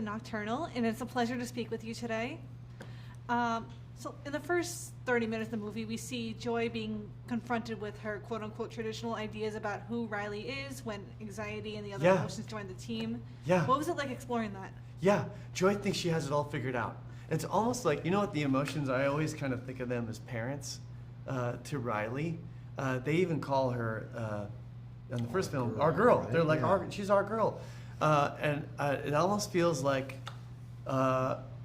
The Nocturnal, and it's a pleasure to speak with you today. So in the first 30 minutes of the movie, we see Joy being confronted with her quote-unquote traditional ideas about who Riley is when anxiety and the other emotions join the team. Yeah. What was it like exploring that? Yeah, Joy thinks she has it all figured out. It's almost like, you know what, the emotions, I always kind of think of them as parents to Riley. They even call her, in the first film, our girl. Right? They're like, she's our girl. And it almost feels like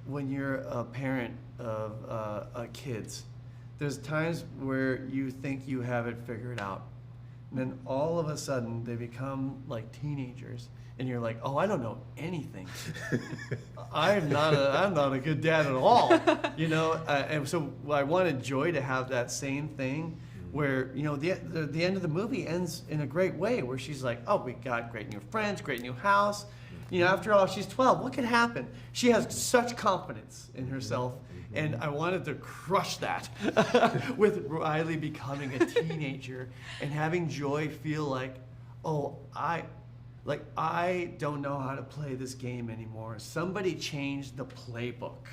when you're a parent of kids, there's times where you think you have it figured out. And then all of a sudden they become like teenagers and you're like, oh, I don't know anything. I'm not a good dad at all, you know? And so I wanted Joy to have that same thing where, you know, the end of the movie ends in a great way where she's like, oh, we got great new friends, great new house. You know, after all, she's 12. What could happen? She has such confidence in herself. And I wanted to crush that with Riley becoming a teenager and having Joy feel like, oh, I don't know how to play this game anymore. Somebody changed the playbook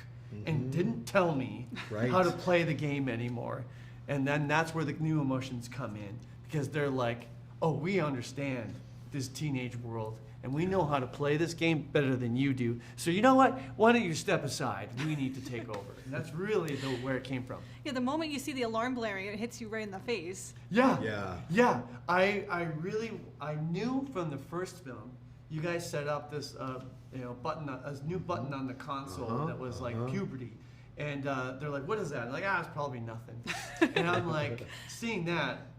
and didn't tell me how to play the game anymore. And then that's where the new emotions come in because they're like, oh, we understand this teenage world. And we know how to play this game better than you do. So you know what? Why don't you step aside? We need to take over. And that's really where it came from. Yeah, the moment you see the alarm blaring, it hits you right in the face. Yeah. I knew from the first film, you guys set up this button, a new button on the console that was like puberty. And they're like, what is that? I'm like, it's probably nothing. And I'm like, seeing that,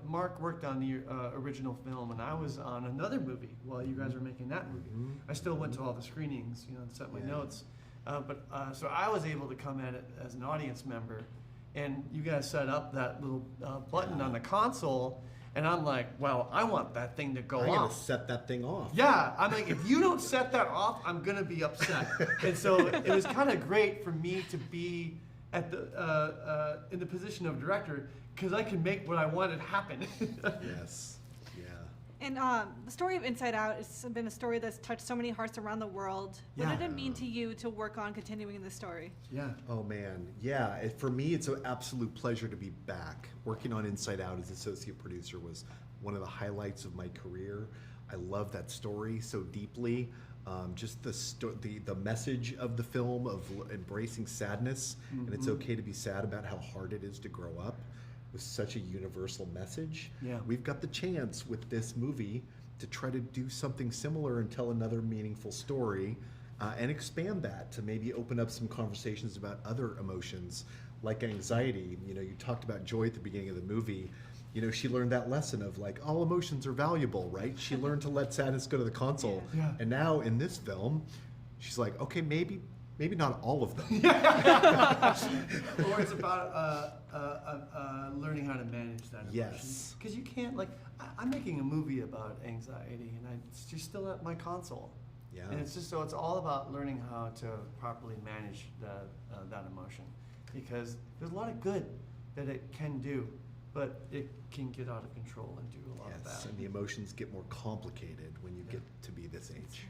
Mark worked on the original film, and I was on another movie while you guys were making that movie. I still went to all the screenings, and set my notes. So I was able to come at it as an audience member, and you guys set up that little button on the console, and I'm like, well, I want that thing to go off. I gotta set that thing off. Yeah, I'm like, if you don't set that off, I'm gonna be upset. And so it was kind of great for me to be at the in the position of director, because I can make what I wanted happen. Yes. Yeah. And the story of Inside Out has been a story that's touched so many hearts around the world. What did it mean to you to work on continuing the story? Yeah. Oh man, yeah. For me, it's an absolute pleasure to be back. Working on Inside Out as associate producer was one of the highlights of my career. I love that story so deeply. Just the message of the film of embracing sadness, and it's okay to be sad about how hard it is to grow up, was such a universal message. Yeah. We've got the chance with this movie to try to do something similar and tell another meaningful story, and expand that to maybe open up some conversations about other emotions like anxiety. You know, you talked about Joy at the beginning of the movie. You know, she learned that lesson of like, all emotions are valuable, right? She learned to let sadness go to the console. Yeah. And now in this film, she's like, okay, maybe not all of them. Or it's about learning how to manage that emotion. Yes. Because you can't, like, I'm making a movie about anxiety, and it's just still at my console. Yeah. And it's just, so it's all about learning how to properly manage that emotion. Because there's a lot of good that it can do, but it can get out of control and do a lot of Yes, bad. and the emotions get more complicated when you get to be this age.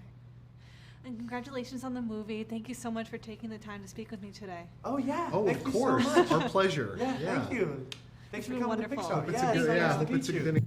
And congratulations on the movie. Thank you so much for taking the time to speak with me today. Oh, yeah. Oh, Thank of you course. so much. Our pleasure. Thank you. Thanks It's for been coming wonderful. to Pixar. It's Yeah, been it's great. nice to It's meet a you. good